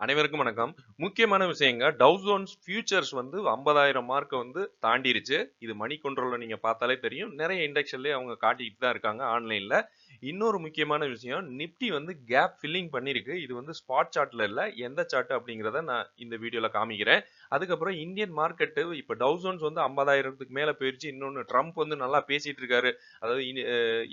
அனைவருக்கும் வணக்கம். முக்கியமான விஷயங்க. டவ் ஜோன்ஸ் ஃபியூச்சர்ஸ் வந்து 50,000 மார்க்க வந்து தாண்டிருச்சு. இது மணி கண்ட்ரோல்ல நீங்க பார்த்தாலே தெரியும். நெறைய இண்டெக்ஸ்லயே அவங்க காட்டிட்டு தான் இருக்காங்க ஆன்லைன்ல. இன்னொரு முக்கியமான விஷயம், நிப்டி வந்து கேப் ஃபில்லிங் பண்ணியிருக்கு. இது வந்து ஸ்பாட் சார்ட்ல இல்ல. எந்த சார்ட் அப்படிங்கிறத நான் இந்த வீடியோல காமிக்கிறேன். அதுக்கப்புறம் இந்தியன் மார்க்கெட் இப்ப டவ் ஜோன்ஸ் வந்து 50,000க்கு மேல போயிருச்சு. இன்னொன்னு ட்ரம்ப் வந்து நல்லா பேசிட்டு இருக்காரு. அதாவது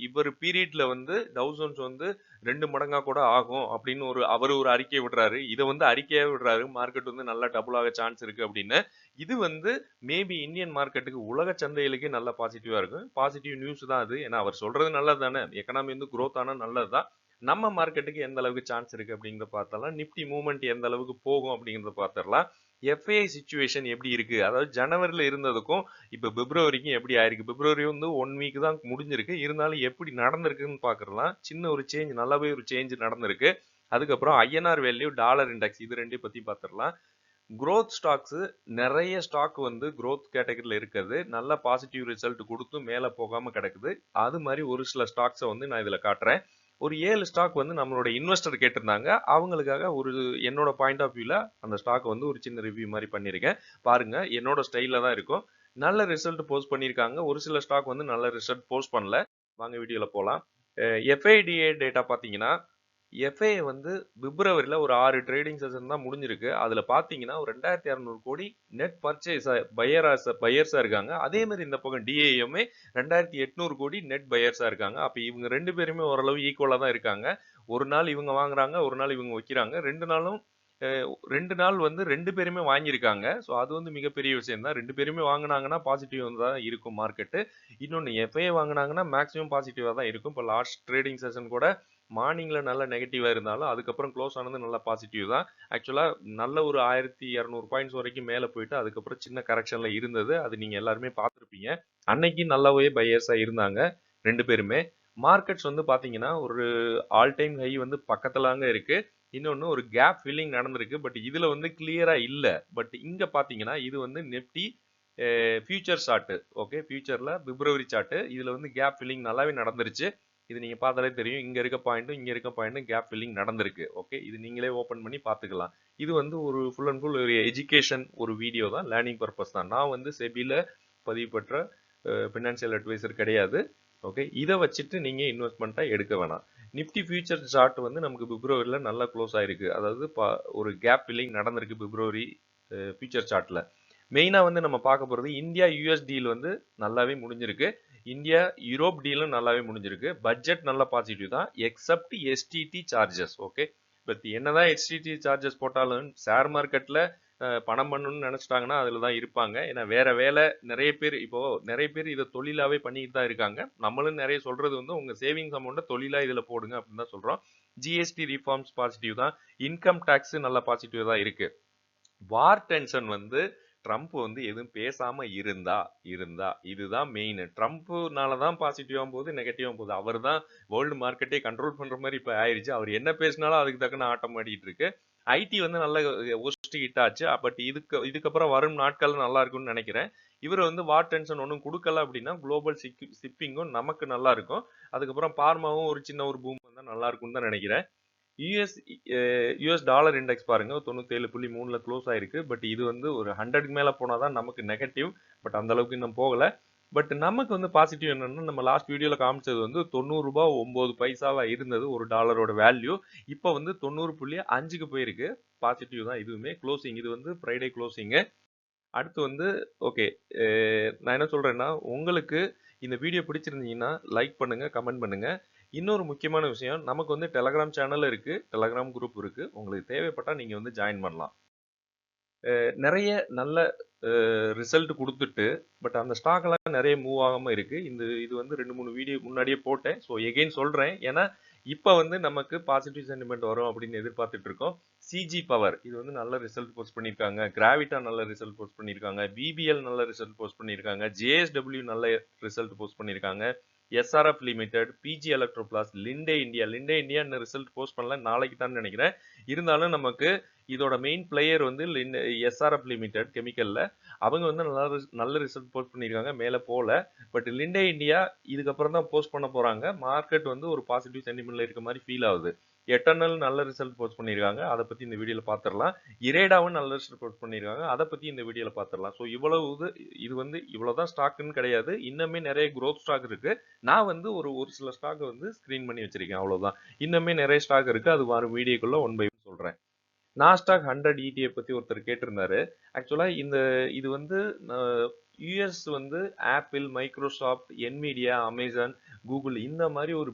இவரு பீரியட்ல வந்து டவ் ஜோன்ஸ் வந்து 2 மடங்கா கூட ஆகும் அப்படின்னு அவரு ஒரு அறிக்கை விடுறாரு. இத வந்து அறிக்கையா விடுறாரு. மார்க்கெட் வந்து நல்லா டபுள் ஆக சான்ஸ் இருக்கு அப்படின்னு. இது வந்து மேபி இந்தியன் மார்க்கெட்டுக்கு உலக சந்தைகளுக்கே நல்ல பாசிட்டிவா இருக்கும். பாசிட்டிவ் நியூஸ் தான் அது. ஏன்னா அவர் சொல்றது நல்லது தானே. எக்கனாமி வந்து குரோத் ஆனா நல்லது தான். நம்ம மார்க்கெட்டுக்கு எந்த அளவுக்கு சான்ஸ் இருக்கு அப்படிங்கிறத பார்த்தரலாம். நிப்டி மூவ்மெண்ட் எந்த அளவுக்கு போகும் அப்படிங்கிறத பார்த்தரலாம். எஃப்ஐஐ சிச்சுவேஷன் எப்படி இருக்கு? அதாவது ஜனவரில இருந்ததுக்கும் இப்ப பிப்ரவரிக்கும் எப்படி ஆயிருக்கு? பிப்ரவரி வந்து 1 வீக் தான் முடிஞ்சிருக்கு. இருந்தாலும் எப்படி நடந்திருக்குன்னு பார்க்கலாம். சின்ன ஒரு சேஞ்ச் நல்லாவே ஒரு சேஞ்ச் நடந்திருக்கு. அதுக்கப்புறம் ஐஎன்ஆர் வேல்யூ, டாலர் இண்டெக்ஸ் இது 2 பத்தி பார்த்துடலாம். குரோத் ஸ்டாக்ஸ் நிறைய ஸ்டாக் வந்து குரோத் கேட்டகரியில் இருக்குது. நல்ல பாசிட்டிவ் ரிசல்ட் கொடுத்து மேலே போகாம கிடக்குது. அது மாதிரி ஒரு சில ஸ்டாக்ஸை வந்து நான் இதில் காட்டுறேன். ஒரு 7 ஸ்டாக் வந்து நம்மளோட இன்வெஸ்டர் கேட்டிருந்தாங்க. அவங்களுக்காக ஒரு என்னோட பாயிண்ட் ஆஃப் வியூல அந்த ஸ்டாக் வந்து ஒரு சின்ன ரிவ்யூ மாதிரி பண்ணியிருக்கேன். பாருங்க என்னோட ஸ்டைலில் தான் இருக்கும். நல்ல ரிசல்ட் போஸ்ட் பண்ணியிருக்காங்க. ஒரு சில ஸ்டாக் வந்து நல்ல ரிசல்ட் போஸ்ட் பண்ணல. வாங்க வீடியோல போகலாம். எஃப்ஐடிஏ டேட்டா பார்த்தீங்கன்னா எஃப்ஏ வந்து பிப்ரவரியில ஒரு 6 ட்ரேடிங் செஷன் தான் முடிஞ்சிருக்கு. அதுல பாத்தீங்கன்னா ஒரு 2,200 கோடி நெட் பர்ச்சேஸ் பையர்ஸா இருக்காங்க. அதே மாதிரி இந்த பக்கம் டிஏஎம்ஏ 2,800 கோடி நெட் பையர்ஸா இருக்காங்க. அப்ப இவங்க 2 பேருமே ஓரளவு ஈக்குவலா தான் இருக்காங்க. ஒரு நாள் இவங்க வாங்குறாங்க, ஒரு நாள் இவங்க வைக்கிறாங்க. 2 நாளும் 2 நாள் வந்து 2 பேருமே வாங்கியிருக்காங்க. ஸோ அது வந்து மிகப்பெரிய விஷயம் தான். 2 பேருமே வாங்குனாங்கன்னா பாசிட்டிவ் தான் இருக்கும் மார்க்கெட்டு. இன்னொன்னு எஃப்ஐ வாங்குனாங்கன்னா மேக்ஸிமம் பாசிட்டிவா தான் இருக்கும். இப்போ லாஸ்ட் ட்ரேடிங் செஷன் கூட மார்னிங்ல நல்ல நெகட்டிவா இருந்தாலும் அதுக்கப்புறம் க்ளோஸ் ஆனது நல்ல பாசிட்டிவ் தான். ஆக்சுவலா நல்ல ஒரு 1,200 பாயிண்ட்ஸ் வரைக்கும் மேல போயிட்டு அதுக்கப்புறம் சின்ன கரெக்ஷன்ல இருந்தது. அது நீங்க எல்லாருமே பார்த்திருப்பீங்க. அன்னைக்கு நல்லாவே பையர்ஸா இருந்தாங்க 2 பேருமே. மார்க்கெட்ஸ் வந்து பாத்தீங்கன்னா ஒரு ஆல் டைம் ஹை வந்து பக்கத்துலாங்க இருக்கு. இன்னொன்னு ஒரு கேப் ஃபில்லிங் நடந்திருக்கு. பட் இதுல வந்து கிளியரா இல்ல. பட் இங்க பாத்தீங்கன்னா இது வந்து நிப்டி ஃபியூச்சர் சார்ட். ஓகே, ஃபியூச்சர்ல பிப்ரவரி சார்ட். இதுல வந்து கேப் ஃபில்லிங் நல்லாவே நடந்துருச்சு. இது நீங்க பார்த்தாலே தெரியும். இங்க இருக்க பாயிண்ட்டும் இங்க இருக்க பாயிண்ட்டும் கேப் ஃபில்லிங் நடந்திருக்கு. ஓகே, இது நீங்களே ஓபன் பண்ணி பார்த்துக்கலாம். இது வந்து ஒரு ஃபுல் அண்ட் ஃபுல் ஒரு எஜுகேஷன் ஒரு வீடியோ தான். லேர்னிங் பர்பஸ் தான். நான் வந்து செபில பதிவு பெற்ற ஃபினான்சியல் அட்வைசர் கிடையாது. ஓகே, இதை வச்சுட்டு நீங்க இன்வெஸ்ட்மெண்ட்டா எடுக்க வேணாம். நிப்டி ஃபியூச்சர் சார்ட் வந்து நமக்கு பிப்ரவரியில நல்லா க்ளோஸ் ஆயிருக்கு. அதாவது ஒரு கேப் ஃபில்லிங் நடந்திருக்கு பிப்ரவரி ஃபியூச்சர் சார்ட்ல. மெயினா வந்து நம்ம பார்க்க போறது இந்தியா யூஎஸ் டீல் வந்து நல்லாவே முடிஞ்சிருக்கு. இந்தியா யூரோப் டீலும் நல்லாவே முடிஞ்சிருக்கு. பட்ஜெட் நல்ல பாசிட்டிவ் தான் accept STD charges. Okay, but என்னதான் எஸ்டிடி சார்ஜஸ் போட்டாலும் ஷேர் மார்க்கெட்ல பணம் பண்ணணும்னு நினைச்சிட்டாங்கன்னா அதுல தான் இருப்பாங்க. ஏன்னா வேற வேலை நிறைய பேர் இதை தொழிலாவே பண்ணிட்டு தான் இருக்காங்க. நம்மளும் நிறைய சொல்றது வந்து உங்க சேவிங்ஸ் அமௌண்ட்டை தொழிலா இதுல போடுங்க அப்படின்னு தான் சொல்றோம். ஜிஎஸ்டி ரிஃபார்ம்ஸ் பாசிட்டிவ் தான். இன்கம் டாக்ஸ் நல்ல பாசிட்டிவ் தான் இருக்கு. வார் டென்ஷன் வந்து ட்ரம்ப் வந்து எதுவும் பேசாம இருந்தா இதுதான் மெயின். ட்ரம்ப்னால தான் பாசிட்டிவா போகுது, நெகட்டிவா போகுது. அவர் தான் வேர்ல்டு மார்க்கெட்டே கண்ட்ரோல் பண்ற மாதிரி இப்ப ஆயிருச்சு. அவர் என்ன பேசினாலும் அதுக்கு தக்கன ஆட்டம் ஆடிட்டு இருக்கு. ஐடி வந்து நல்ல ஒஸ்ட் ஹிட் ஆச்சு. பட் இதுக்கப்புறம் வரும் நாட்கள் நல்லா இருக்கும்னு நினைக்கிறேன். இவர் வந்து வார் டென்ஷன் ஒன்றும் கொடுக்கல அப்படின்னா குளோபல் ஷிப்பிங்கும் நமக்கு நல்லா இருக்கும். அதுக்கப்புறம் பார்மாவும் ஒரு சின்ன ஒரு பூம் வந்தா நல்லா இருக்கும்னு தான் நினைக்கிறேன். யூஎஸ் யூஎஸ் டாலர் இண்டெக்ஸ் பாருங்க 97.3ல க்ளோஸ் ஆயிருக்கு. பட் இது வந்து ஒரு 100க்கு மேல போனாதான் நமக்கு நெகட்டிவ். பட் அந்த அளவுக்கு இன்னும் போகல. பட் நமக்கு வந்து பாசிட்டிவ் என்னன்னா நம்ம லாஸ்ட் வீடியோல காமிச்சது வந்து 90 ரூபாய் 9 பைசாவா இருந்தது ஒரு டாலரோட வேல்யூ. இப்போ வந்து 90.5க்கு போயிருக்கு. பாசிட்டிவ் தான் இதுவுமே. க்ளோசிங் இது வந்து ஃப்ரைடே க்ளோசிங். அடுத்து வந்து ஓகே, நான் என்ன சொல்றேன்னா உங்களுக்கு இந்த வீடியோ பிடிச்சிருந்தீங்கன்னா லைக் பண்ணுங்க, கமெண்ட் பண்ணுங்க. இன்னொரு முக்கியமான விஷயம், நமக்கு வந்து டெலகிராம் சேனல் இருக்கு, டெலகிராம் குரூப் இருக்கு. உங்களுக்கு தேவைப்பட்டா நீங்க வந்து ஜாயின் பண்ணலாம். நிறைய நல்ல ரிசல்ட் கொடுத்துட்டு பட் அந்த ஸ்டாக் எல்லாம் நிறைய மூவ் ஆகாம இருக்கு. இது வந்து 2-3 வீடியோ முன்னாடியே போட்டேன். ஸோ எகெயின் சொல்றேன். ஏன்னா இப்ப வந்து நமக்கு பாசிட்டிவ் சென்டிமெண்ட் வரும் அப்படின்னு எதிர்பார்த்துட்டு இருக்கோம். சிஜி பவர் இது வந்து நல்ல ரிசல்ட் போஸ்ட் பண்ணியிருக்காங்க. கிராவிட்டா நல்ல ரிசல்ட் போஸ்ட் பண்ணியிருக்காங்க. விபிஎல் நல்ல ரிசல்ட் போஸ்ட் பண்ணியிருக்காங்க. ஜேஎஸ்டபிள்யூ நல்ல ரிசல்ட் போஸ்ட் பண்ணியிருக்காங்க. SRF limited, PG Electroplast, Linde India இன்னும் ரிசல்ட் போஸ்ட் பண்ணல, நாளைக்கு தான் நினைக்கிறேன். இருந்தாலும் நமக்கு இதோட மெயின் பிளேயர் வந்து எஸ்ஆர்எஃப் லிமிடெட் கெமிக்கல்ல அவங்க வந்து நல்ல ரிசல்ட் போஸ்ட் பண்ணியிருக்காங்க, மேலே போல. பட் லிண்டே இந்தியா இதுக்கப்புறம் தான் போஸ்ட் பண்ண போறாங்க. மார்க்கெட் வந்து ஒரு பாசிட்டிவ் சென்டிமெண்ட்ல இருக்க மாதிரி ஃபீல் ஆகுது. எட்டர்னல் நல்ல ரிசல்ட் போஸ்ட் பண்ணியிருக்காங்க, அதை பத்தி இந்த வீடியோல பார்த்துடலாம். இரேடாவும் நல்ல ரிசல்ட் போஸ்ட் பண்ணியிருக்காங்க, அதை பத்தி இந்த வீடியோல பார்த்துடலாம். ஸோ இவ்வளவு இது வந்து இவ்வளவுதான் ஸ்டாக்குன்னு கிடையாது, இன்னுமே நிறைய growth ஸ்டாக் இருக்கு. நான் வந்து ஒரு சில ஸ்டாக் வந்து ஸ்கிரீன் பண்ணி வச்சிருக்கேன், அவ்வளவுதான். இன்னுமே நிறைய ஸ்டாக் இருக்கு, அது வரும் வீடியோக்குள்ள ஒன் பை சொல்றேன். நாஸ்டாக் 100 ETF பத்தி ஒருத்தர் கேட்டிருந்தாரு. ஆக்சுவலா இது வந்து யுஎஸ் வந்து apple, Microsoft, Nvidia, Amazon, Google இந்த மாதிரி ஒரு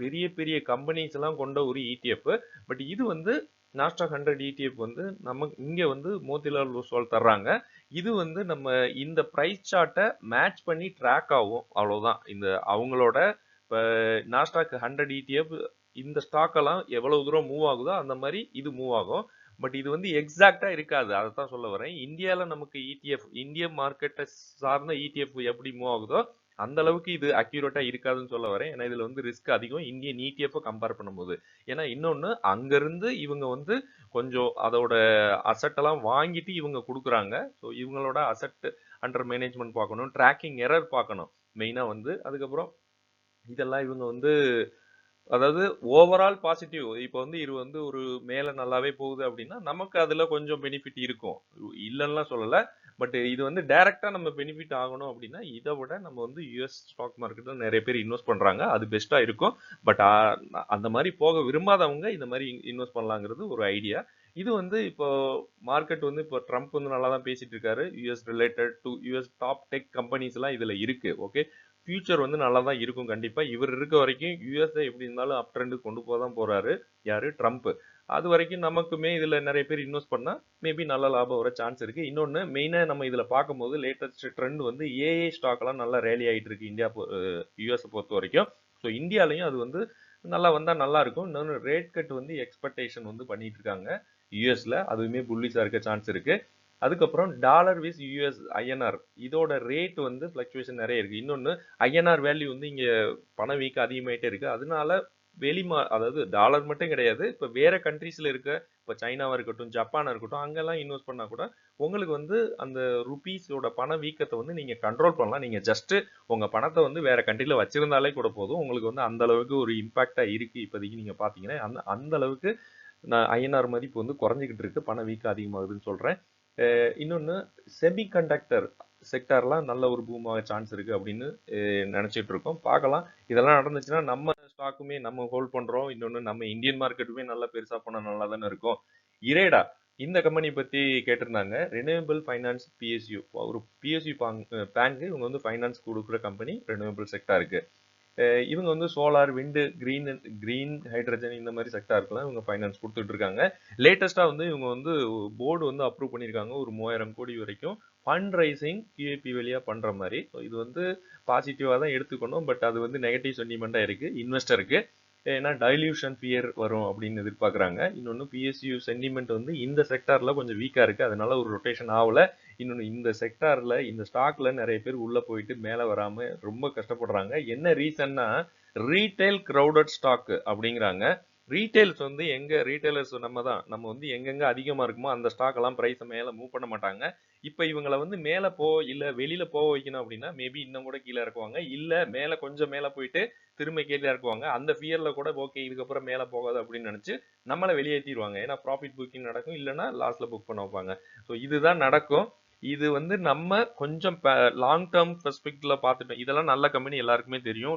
பெரிய பெரிய கம்பெனிஸ் எல்லாம் கொண்ட ஒரு ETF. பட் இது வந்து நாஸ்டாக் 100 ETF வந்து நம்ம இங்க வந்து மோதிலால் ஓஸ்வால் தர்றாங்க. இது வந்து நம்ம இந்த பிரைஸ் சார்ட்டை மேட்ச் பண்ணி ட்ராக் ஆகும், அவ்வளவுதான். இந்த அவங்களோட இப்போ நாஸ்டாக் 100 ETF இந்த ஸ்டாக் எல்லாம் எவ்வளவு தூரம் மூவ் ஆகுதோ அந்த மாதிரி இது மூவ் ஆகும். பட் இது வந்து எக்ஸாக்டா இருக்காது, அதை தான் சொல்ல வரேன். இந்தியால நமக்கு ETF, இந்திய மார்க்கெட்டை சார்ந்த ETF எப்படி மூவ் ஆகுதோ அந்த அளவுக்கு இது அக்யூரேட்டா இருக்காதுன்னு சொல்ல வரேன். ஏன்னா இதுல வந்து ரிஸ்க் அதிகம் இந்தியன் ETF கம்பேர் பண்ணும்போது. ஏன்னா இன்னொன்னு, அங்கிருந்து இவங்க வந்து கொஞ்சம் அதோட அசட் எல்லாம் வாங்கிட்டு இவங்க கொடுக்குறாங்க. ஸோ இவங்களோட அசட் அண்டர் மேனேஜ்மெண்ட் பார்க்கணும், ட்ராக்கிங் எரர் பார்க்கணும் மெயினா வந்து. அதுக்கப்புறம் இதெல்லாம் இவங்க வந்து அதாவது ஓவரால் பாசிட்டிவ். இப்போ வந்து இது வந்து ஒரு மேல நல்லாவே போகுது அப்படின்னா நமக்கு அதுல கொஞ்சம் பெனிஃபிட் இருக்கும், இல்லைன்னா சொல்லல. பட் இது வந்து டைரக்டா நம்ம பெனிஃபிட் ஆகணும் அப்படின்னா இதை விட நம்ம வந்து யுஎஸ் ஸ்டாக் மார்க்கெட்ல நிறைய பேர் இன்வெஸ்ட் பண்றாங்க, அது பெஸ்டா இருக்கும். பட் அந்த மாதிரி போக விரும்பாதவங்க இந்த மாதிரி இன்வெஸ்ட் பண்ணலாங்கிறது ஒரு ஐடியா. இது வந்து இப்போ மார்க்கெட் வந்து இப்போ ட்ரம்ப் வந்து நல்லா தான் பேசிட்டு இருக்காரு. US related to US top tech companies எல்லாம் இதுல இருக்கு. ஓகே, ஃபியூச்சர் வந்து நல்லா தான் இருக்கும் கண்டிப்பா. இவர் இருக்க வரைக்கும் யுஎஸ்ஏ எப்படி இருந்தாலும் அப் ட்ரெண்ட் கொண்டு போக தான் போறாரு, யாரு, ட்ரம்ப். அது வரைக்கும் நமக்குமே இதுல நிறைய பேர் இன்வெஸ்ட் பண்ணா மேபி நல்ல லாபம் வர சான்ஸ் இருக்கு. இன்னொன்னு மெயினா நம்ம இதுல பார்க்கும்போது லேட்டஸ்ட் ட்ரெண்ட் வந்து ஏஐ ஸ்டாக் எல்லாம் நல்லா ரேலி ஆயிட்டு இருக்கு இந்தியா யுஎஸ் பொறுத்த வரைக்கும். ஸோ இந்தியாலையும் அது வந்து நல்லா வந்தா நல்லா இருக்கும். இன்னொன்று, ரேட் கட் வந்து எக்ஸ்பெக்டேஷன் வந்து பண்ணிட்டு இருக்காங்க யுஎஸ்ல, அதுவுமே புல்லிஷா இருக்க சான்ஸ் இருக்கு. அதுக்கப்புறம் டாலர் விஸ் யூஎஸ் ஐஎன்ஆர் இதோட ரேட் வந்து ஃபிளக்சுவேஷன் நிறைய இருக்கு. இன்னொன்று, ஐஎன்ஆர் வேல்யூ வந்து இங்க பண வீக்கம் அதிகமாயிட்டே இருக்கு. அதனால அதாவது டாலர் மட்டும் கிடையாது, இப்போ வேற கண்ட்ரீஸ்ல இருக்க, இப்போ சைனாவா இருக்கட்டும், ஜப்பானா இருக்கட்டும், அங்கெல்லாம் இன்வெஸ்ட் பண்ணா கூட உங்களுக்கு வந்து அந்த ருபீஸோட பண வீக்கத்தை வந்து நீங்க கண்ட்ரோல் பண்ணலாம். நீங்க ஜஸ்ட் உங்க பணத்தை வந்து வேற கண்ட்ரில வச்சிருந்தாலே கூட போதும், உங்களுக்கு வந்து அந்த அளவுக்கு ஒரு இம்பாக்டா இருக்கு. இப்போதைக்கு நீங்க பாத்தீங்கன்னா அந்த அளவுக்கு ஐஎன்ஆர் மதிப்பு வந்து குறைஞ்சிக்கிட்டு இருக்கு, பண வீக்கம் அதிகமாகுதுன்னு சொல்றேன். இன்னொன்று, செமிகண்டக்டர் செக்டார்லாம் நல்ல ஒரு பூமாக சான்ஸ் இருக்கு அப்படின்னு நினைச்சிட்டு இருக்கோம், பார்க்கலாம். இதெல்லாம் நடந்துச்சுன்னா நம்ம ஸ்டாக்குமே நம்ம ஹோல்ட் பண்றோம். இன்னொன்று, நம்ம இந்தியன் மார்க்கெட்டுமே நல்லா பெருசா பண்ண நல்லா தானே இருக்கும். இரேடா இந்த கம்பெனி பத்தி கேட்டிருந்தாங்க. ரெனியூவபிள் ஃபைனான்ஸ் பிஎஸ்யூ, ஒரு பிஎஸ்யூ பேங்க், இவங்க வந்து ஃபைனான்ஸ் கொடுக்குற கம்பெனி ரெனியூவபிள் செக்டாருக்கு. இவங்க வந்து சோலார், விண்டு, கிரீன் ஹைட்ரஜன் இந்த மாதிரி செக்டாருக்குலாம் இவங்க ஃபைனான்ஸ் கொடுத்துட்டு இருக்காங்க. லேட்டஸ்டா வந்து இவங்க வந்து போர்டு வந்து அப்ரூவ் பண்ணியிருக்காங்க ஒரு 3000 கோடி வரைக்கும் ஃபண்ட் ரைசிங் கியூஏபி வழியா பண்ற மாதிரி. ஸோ இது வந்து பாசிட்டிவா தான் எடுத்துக்கணும். பட் அது வந்து நெகட்டிவ் சென்டிமெண்டா இருக்கு இன்வெஸ்டருக்கு. ஏன்னா டைல்யூஷன் ஃபியர் வரும் அப்படின்னு எதிர்பார்க்குறாங்க. இன்னொன்று, பிஎஸ்யூ சென்டிமெண்ட் வந்து இந்த செக்டார்ல கொஞ்சம் வீக்கா இருக்கு, அதனால ஒரு ரொட்டேஷன் ஆகல. இன்னொன்று, இந்த செக்டார்ல இந்த ஸ்டாக்ல நிறைய பேர் உள்ள போயிட்டு மேல வராம ரொம்ப கஷ்டப்படுறாங்க. என்ன ரீசன்னா, ரீட்டைல் கிரௌடட் ஸ்டாக் அப்படிங்கிறாங்க. ரீட்டைல்ஸ் வந்து ரீட்டைலர்ஸ் நம்ம வந்து எங்கெங்க அதிகமா இருக்குமோ அந்த ஸ்டாக் எல்லாம் பிரைஸ் மேல மூவ் பண்ண மாட்டாங்க. இப்ப இவங்களை வந்து மேல இல்ல வெளியில போக வைக்கணும் அப்படின்னா மேபி இன்னும் கூட கீழே இறக்குவாங்க, இல்ல மேல கொஞ்சம் மேல போயிட்டு திரும்ப கீழே இறக்குவாங்க. அந்த ஃபியர்ல கூட ஓகே இதுக்கப்புறம் மேல போகாது அப்படின்னு நினைச்சு நம்மளை வெளியேற்றிடுவாங்க. ஏன்னா ப்ராஃபிட் புக்கிங் நடக்கும், இல்லைன்னா லாஸ்ட்ல புக் பண்ண வைப்பாங்க. ஸோ இதுதான் நடக்கும். இது வந்து நம்ம கொஞ்சம் லாங் டேர்ம் பெர்ஸ்பெக்டிவ்ல பார்த்துட்டோம். இதெல்லாம் நல்ல கம்பெனி, எல்லாருக்குமே தெரியும்.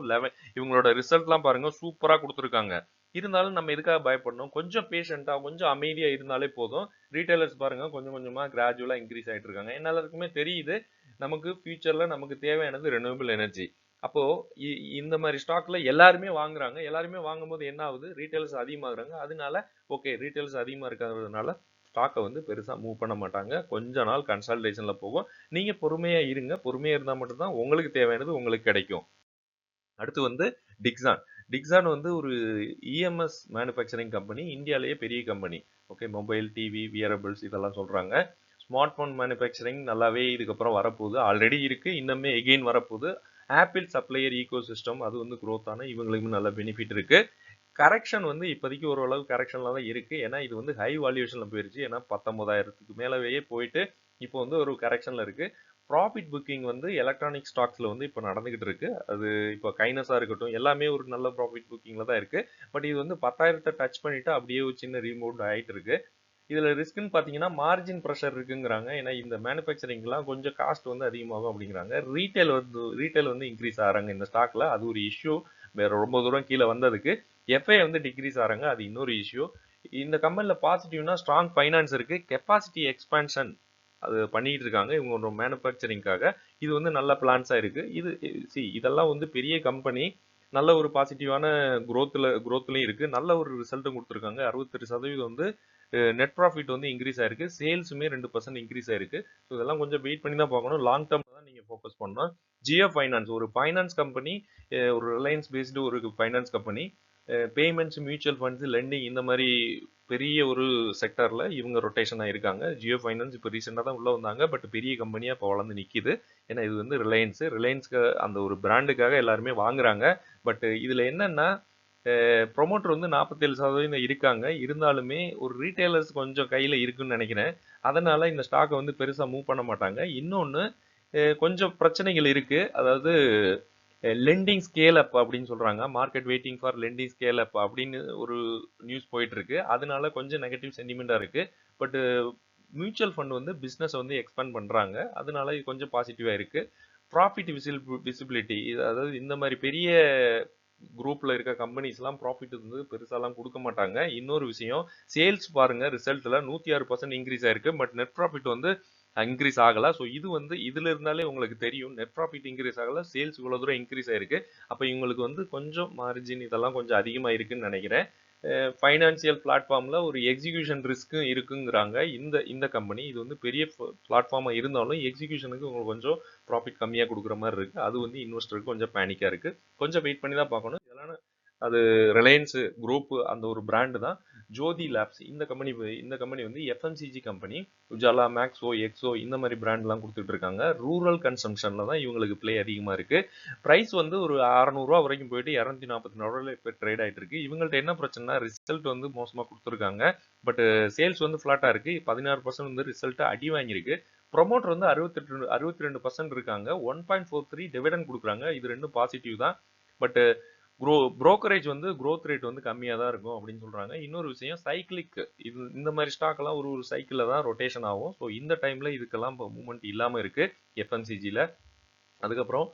இவங்களோட ரிசல்ட்லாம் பாருங்க, சூப்பரா கொடுத்துருக்காங்க. இருந்தாலும் நம்ம எதுக்காக பயப்படணும், கொஞ்சம் பேஷண்டா கொஞ்சம் அமைதியா இருந்தாலே போதும். ரீட்டைலர்ஸ் பாருங்க கொஞ்சம் கொஞ்சமா கிராஜுவலா இன்க்ரீஸ் ஆயிட்டு இருக்காங்க. எல்லாருக்குமே தெரியுது நமக்கு ஃபியூச்சர்ல நமக்கு தேவையானது ரெனியூவபிள் எனர்ஜி. அப்போ இந்த மாதிரி ஸ்டாக்ல எல்லாருமே வாங்குறாங்க. எல்லாருமே வாங்கும்போது என்ன ஆகுது, ரீட்டைலர்ஸ் அதிகமாகறாங்க. அதனால ஓகே, ரீட்டைலர்ஸ் அதிகமா இருக்கிறதுனால ஸ்டாக்கை வந்து பெருசா மூவ் பண்ண மாட்டாங்க, கொஞ்ச நாள் கன்சல்டேஷன்ல போகும். நீங்க பொறுமையா இருங்க, பொறுமையா இருந்தா மட்டும்தான் உங்களுக்கு தேவையானது உங்களுக்கு கிடைக்கும். அடுத்து வந்து டிக்ஸான். டிக்ஸான் வந்து ஒரு இஎம்எஸ் மேனுஃபேக்சரிங் கம்பெனி, இந்தியாலேயே பெரிய company. Okay, mobile, TV, wearables இதெல்லாம் சொல்றாங்க. ஸ்மார்ட் போன் மேனுஃபேக்சரிங் நல்லாவே இதுக்கப்புறம் வரப்போகுது, ஆல்ரெடி இருக்கு, இன்னுமே எகெயின் வரப்போகுது. ஆப்பிள் சப்ளையர் ஈகோ சிஸ்டம் அது வந்து growth ஆன இவங்களுக்கும் நல்ல பெனிஃபிட் இருக்கு. கரெக்ஷன் வந்து இப்போதைக்கு ஓரளவு கரெக்ஷன்ல தான் இருக்கு. ஏன்னா இது வந்து ஹை வால்யூஷன்ல போயிருச்சு. ஏன்னா 19,000க்கு மேலவே போயிட்டு இப்போ வந்து ஒரு கரெக்ஷன்ல இருக்கு. ப்ராஃபிட் புக்கிங் வந்து எலக்ட்ரானிக் ஸ்டாக்ஸ்ல வந்து இப்போ நடந்துகிட்டு இருக்கு. அது இப்போ கைனஸா இருக்கட்டும் எல்லாமே ஒரு நல்ல ப்ராஃபிட் புக்கிங்ல தான் இருக்கு. பட் இது வந்து 10,000 டச் பண்ணிட்டு அப்படியே ஒரு சின்ன ரீமூவ் ஆயிட்டு இருக்கு. இதுல ரிஸ்க்னு பாத்தீங்கன்னா மார்ஜின் ப்ரெஷர் இருக்குங்கிறாங்க. ஏன்னா இந்த மேனுஃபேக்சரிங்லாம் கொஞ்சம் காஸ்ட் வந்து அதிகமாகும் அப்படிங்கிறாங்க. ரீட்டைல் வந்து இன்க்ரீஸ் ஆகிறாங்க இந்த ஸ்டாக்ல. அது ஒரு இஷ்யூ. வேற ரொம்ப தூரம் கீழே வந்ததுக்கு எஃப்ஐ வந்து டிக்ரீஸ் ஆகிறாங்க. அது இன்னொரு இஷ்யூ. இந்த கம்பெனில பாசிட்டிவ்னா ஸ்ட்ராங் ஃபைனான்ஸ் இருக்கு. கெப்பாசிட்டி எக்ஸ்பான்ஷன் அது பண்ணிட்டு இருக்காங்க இவங்க ஒரு மேனுஃபேக்சரிங்காக. இது வந்து நல்ல பிளான்ஸா இருக்கு. இதெல்லாம் வந்து பெரிய கம்பெனி. நல்ல ஒரு பாசிட்டிவான குரோத்லயும் இருக்கு. நல்ல ஒரு ரிசல்ட்டும் கொடுத்துருக்காங்க. 68% வந்து நெட் ப்ராஃபிட் வந்து இன்க்ரீஸ் ஆயிருக்கு. சேல்ஸுமே 2% இன்க்ரீஸ் ஆயிருக்கு. ஸோ இதெல்லாம் கொஞ்சம் வெயிட் பண்ணி தான் பார்க்கணும். லாங் டேர்ம் தான் நீங்க ஃபோக்கஸ் பண்ணணும். ஜியோ ஃபைனான்ஸ் ஒரு ஃபைனான்ஸ் கம்பெனி, ஒரு ரிலையன்ஸ் பேஸ்டு ஒரு finance company. Payments, mutual funds, lending இந்த மாதிரி பெரிய ஒரு செக்டர்ல இவங்க ரொட்டேஷன் ஆயிருக்காங்க. ஜியோ ஃபைனான்ஸ் இப்போ ரீசெண்டாக தான் உள்ள வந்தாங்க. பட் பெரிய கம்பெனியா இப்போ வளர்ந்து நிக்குது. ஏன்னா இது வந்து ரிலையன்ஸ்க்கு அந்த ஒரு பிராண்டுக்காக எல்லாருமே வாங்குறாங்க. பட் இதுல என்னன்னா ப்ரொமோட்டர் வந்து 47% இருக்காங்க. இருந்தாலுமே ஒரு ரீட்டைலர்ஸ் கொஞ்சம் கையில இருக்குன்னு நினைக்கிறேன். அதனால இந்த ஸ்டாக்கை வந்து பெருசா மூவ் பண்ண மாட்டாங்க. இன்னொன்னு கொஞ்சம் பிரச்சனைகள் இருக்கு. அதாவது லெண்டிங் ஸ்கேல் அப் அப்படின்னு சொல்றாங்க. Market waiting for lending scale up அப்படின்னு ஒரு நியூஸ் போயிட்டு இருக்கு. அதனால கொஞ்சம் நெகட்டிவ் சென்டிமெண்டா இருக்கு. பட் மியூச்சுவல் ஃபண்ட் வந்து பிசினஸ் வந்து எக்ஸ்பேண்ட் பண்றாங்க. அதனால இது கொஞ்சம் பாசிட்டிவா இருக்கு. ப்ராஃபிட் விசிபிலிட்டி, அதாவது இந்த மாதிரி பெரிய குரூப்ல இருக்க கம்பெனிஸ்லாம் ப்ராஃபிட் வந்து பெருசாலாம் கொடுக்க மாட்டாங்க. இன்னொரு விஷயம், சேல்ஸ் பாருங்க ரிசல்ட்ல 106% இன்க்ரீஸ் ஆயிருக்கு. பட் நெட் ப்ராஃபிட் வந்து இன்க்ரீஸ் ஆகல. ஸோ இது வந்து இதுல இருந்தாலே உங்களுக்கு தெரியும் நெட் ப்ராஃபிட் இன்க்ரீஸ் ஆகல, சேல்ஸ் இவ்வளவு தூரம் இன்க்ரீஸ் ஆயிருக்கு. அப்ப இவங்களுக்கு வந்து கொஞ்சம் மார்ஜின் இதெல்லாம் கொஞ்சம் அதிகமா இருக்குன்னு நினைக்கிறேன். ஃபைனான்சியல் பிளாட்ஃபார்ம்ல ஒரு எக்ஸிகியூஷன் ரிஸ்க்கும் இருக்குங்கிறாங்க இந்த இந்த கம்பெனி. இது வந்து பெரிய பிளாட்ஃபார்மா இருந்தாலும் எக்ஸிகியூஷனுக்கு உங்களுக்கு கொஞ்சம் ப்ராஃபிட் கம்மியா கொடுக்குற மாதிரி இருக்கு. அது வந்து இன்வெஸ்டருக்கு கொஞ்சம் பேனிக்கா இருக்கு. கொஞ்சம் வெயிட் பண்ணி தான் பார்க்கணும். இதெல்லாம் அது ரிலையன்ஸ் குரூப் அந்த ஒரு பிராண்டு தான். ஜோதி லேப்ஸ் இந்த கம்பெனி வந்து எஃப்எம்சிஜி கம்பெனி. உஜாலா, மேக்ஸோ, எக்ஸோ இந்த மாதிரி பிராண்ட்லாம் கொடுத்துட்டு இருக்காங்க. ரூரல் கன்சம்ஷன்ல தான் இவங்களுக்கு பிளே அதிகமா இருக்கு. பிரைஸ் வந்து ஒரு 600 ரூபா வரைக்கும் போயிட்டு 244 இப்போ ட்ரேட் ஆயிட்டு இருக்கு. இவங்கள்ட்ட என்ன பிரச்சனை, ரிசல்ட் வந்து மோசமா கொடுத்துருக்காங்க. பட் சேல்ஸ் வந்து ஃபிளாட்டா இருக்கு. 16% வந்து ரிசல்ட் அடி வாங்கியிருக்கு. ப்ரொமோட்டர் வந்து 62% இருக்காங்க. 1.43 டிவிடன் கொடுக்குறாங்க. இது ரெண்டும் பாசிட்டிவ் தான். பட் புரோக்கரேஜ் வந்து growth ரேட் வந்து கம்மியாக தான் இருக்கும் அப்படின்னு சொல்றாங்க. இன்னொரு விஷயம், சைக்கிளிக். இந்த மாதிரி ஸ்டாக் எல்லாம் ஒரு ஒரு சைக்கிளில் தான் ரொட்டேஷன் ஆகும். ஸோ இந்த டைம்ல இதுக்கெல்லாம் இப்போ மூவ்மெண்ட் இல்லாம இருக்கு எஃப்எம்சிஜியில். அதுக்கப்புறம்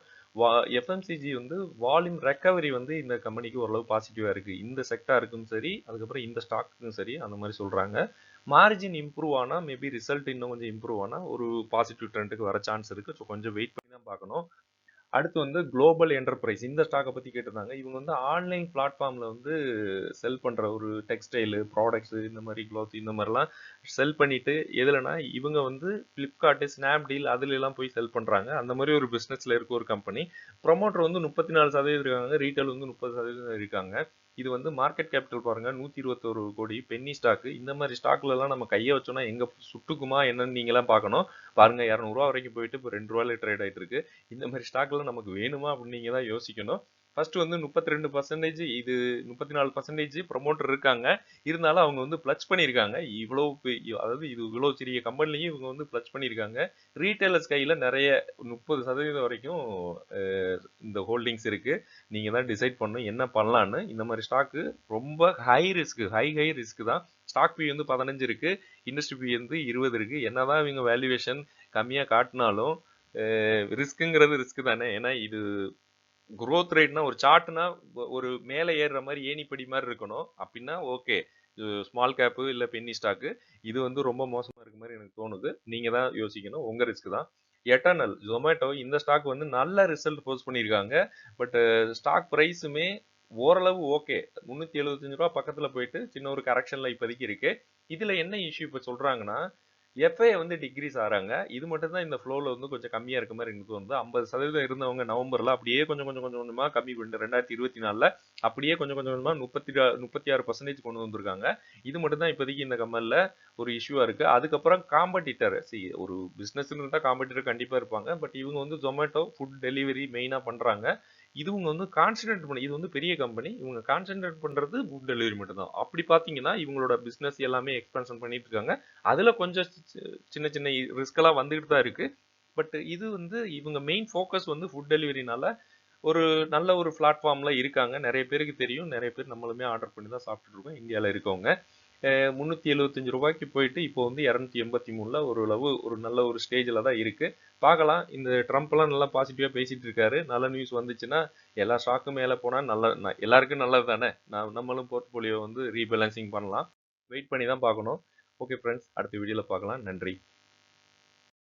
எஃப்எம்சிஜி வந்து வால்யூம் ரெக்கவரி வந்து இந்த கம்பெனிக்கு ஓரளவு பாசிட்டிவா இருக்கு. இந்த செக்டாருக்கும் சரி, அதுக்கப்புறம் இந்த ஸ்டாக்குக்கும் சரி அந்த மாதிரி சொல்றாங்க. மார்ஜின் இம்ப்ரூவ் ஆனா மேபி ரிசல்ட் இன்னும் கொஞ்சம் இம்ப்ரூவ் ஆனா ஒரு பாசிட்டிவ் ட்ரெண்டுக்கு வர சான்ஸ் இருக்கு. ஸோ கொஞ்சம் வெயிட் பண்ணி தான் பார்க்கணும். அடுத்து வந்து குளோபல் என்டர்பிரைஸ் இந்த ஸ்டாக்கை பத்தி கேட்டிருந்தாங்க. இவங்க வந்து ஆன்லைன் பிளாட்ஃபார்ம்ல வந்து செல் பண்ற ஒரு டெக்ஸ்டைல் ப்ராடக்ட்ஸ், இந்த மாதிரி க்ளோத் இந்த மாதிரிலாம் செல் பண்ணிட்டு எதுலனா இவங்க வந்து பிளிப்கார்ட், ஸ்னாப்டீல் அதுல எல்லாம் போய் செல் பண்றாங்க. அந்த மாதிரி ஒரு பிசினஸ்ல இருக்க ஒரு கம்பெனி. ப்ரொமோட்டர் வந்து 34% இருக்காங்க. ரீட்டைல் வந்து 30% இருக்காங்க. இது வந்து மார்க்கெட் கேபிட்டல் பாருங்க 121 கோடி. Penny stock. இந்த மாதிரி ஸ்டாக்ல எல்லாம் நம்ம கையை வச்சோம்னா எங்க சுட்டுக்குமா என்னன்னு நீங்க எல்லாம் பார்க்கணும். பாருங்க 200 ரூபா வரைக்கும் போயிட்டு இப்போ 2 ரூபாயில ட்ரேட் ஆயிட்டு இருக்கு. இந்த மாதிரி ஸ்டாக்லாம் நமக்கு வேணுமா அப்படின்னு நீங்க தான் யோசிக்கணும். ஃபர்ஸ்ட் வந்து 32%, இது 34% ப்ரொமோட்டர் இருக்காங்க. இருந்தாலும் அவங்க வந்து பிளச் பண்ணியிருக்காங்க. அதாவது இது இவ்வளவு சிறிய கம்பெனிலையும் இவங்க வந்து பிளச் பண்ணியிருக்காங்க. ரீட்டைலர்ஸ் கையில நிறைய 30% வரைக்கும் இந்த ஹோல்டிங்ஸ் இருக்கு. நீங்க தான் டிசைட் பண்ணணும் என்ன பண்ணலான்னு. இந்த மாதிரி ஸ்டாக்கு ரொம்ப ஹை ரிஸ்க் தான். ஸ்டாக் பி வந்து 15 இருக்கு, இண்டஸ்ட்ரி பி வந்து 20 இருக்கு. என்னதான் இவங்க வேல்யூவேஷன் கம்மியா காட்டினாலும் ரிஸ்க்குங்கிறது ரிஸ்க் தானே. ஏன்னா இது growth ரேட்னா ஒரு சார்ட்னா ஒரு மேலே ஏறுற மாதிரி ஏணிப்படி மாதிரி இருக்கணும். அப்படின்னா ஓகே, ஸ்மால் கேப்பு இல்ல பென்னி ஸ்டாக்கு. இது வந்து ரொம்ப மோசமா இருக்க மாதிரி எனக்கு தோணுது. நீங்க தான் யோசிக்கணும், உங்க ரிஸ்க் தான். எட்டர்னல் ஜொமேட்டோ இந்த ஸ்டாக் வந்து நல்ல ரிசல்ட் போஸ்ட் பண்ணியிருக்காங்க. பட் ஸ்டாக் ப்ரைஸுமே ஓரளவு ஓகே, 375 ரூபா பக்கத்துல போயிட்டு சின்ன ஒரு கரெக்ஷன்ல இப்போதைக்கு இருக்கு. இதுல என்ன இஷ்யூ இப்ப சொல்றாங்கன்னா, எஃப்ஐ வந்து டிக்ரீஸ் ஆறாங்க. இது மட்டும் தான் இந்த ஃப்ளோல வந்து கொஞ்சம் கம்மியா இருக்க மாதிரி எனக்கு தோணுது. 50% இருந்தவங்க நவம்பர்ல அப்படியே கொஞ்சம் கொஞ்சம் கொஞ்சம் கொஞ்சமா கம்மி பண்ணிட்டு 2024ல அப்படியே கொஞ்சம் கொஞ்சம் கொஞ்சமா 36% கொண்டு வந்திருக்காங்க. இது மட்டும் தான் இப்போதைக்கு இந்த கம்பெனில ஒரு இஷ்யூவா இருக்கு. அதுக்கப்புறம் காம்படிட்டர், ஒரு பிசினஸ் இருந்தா காம்படிட்டர் கண்டிப்பா இருப்பாங்க. பட் இவங்க வந்து ஜொமேட்டோ ஃபுட் டெலிவரி மெயினா பண்றாங்க. இவங்க வந்து கான்சென்ட்ரேட் பண்ணி, இது வந்து பெரிய கம்பெனி, இவங்க கான்சென்ட்ரேட் பண்றது ஃபுட் டெலிவரி மட்டும் தான். அப்படி பாத்தீங்கன்னா இவங்களோட பிசினஸ் எல்லாமே எக்ஸ்பான்ஷன் பண்ணிட்டு இருக்காங்க. அதுல கொஞ்சம் சின்ன சின்ன ரிஸ்க் எல்லாம் வந்துகிட்டு தான் இருக்கு. பட் இது வந்து இவங்க மெயின் ஃபோக்கஸ் வந்து ஃபுட் டெலிவரினால ஒரு நல்ல ஒரு பிளாட்ஃபார்ம்ல இருக்காங்க. நிறைய பேருக்கு தெரியும். நிறைய பேர் நம்மளுமே ஆர்டர் பண்ணி தான் சாப்பிட்டுட்டு இருக்கோம். இந்தியாவில் இருக்கவங்க. ரூ. 375 போயிட்டு இப்போ வந்து 283ல ஓரளவு ஒரு நல்ல ஒரு ஸ்டேஜில் தான் இருக்கு. பார்க்கலாம். இந்த ட்ரம்ப்லாம் நல்லா பாசிட்டிவாக பேசிட்டு இருக்காரு. நல்ல நியூஸ் வந்துச்சுன்னா எல்லா ஸ்டாக்கும் மேலே போனால் எல்லாருக்கும் நல்லது தானே. நம்மளும் போர்ட்ஃபோலியோ வந்து ரீபேலன்சிங் பண்ணலாம். வெயிட் பண்ணி தான் பார்க்கணும். ஓகே ஃப்ரெண்ட்ஸ், அடுத்த வீடியோவில் பார்க்கலாம். நன்றி.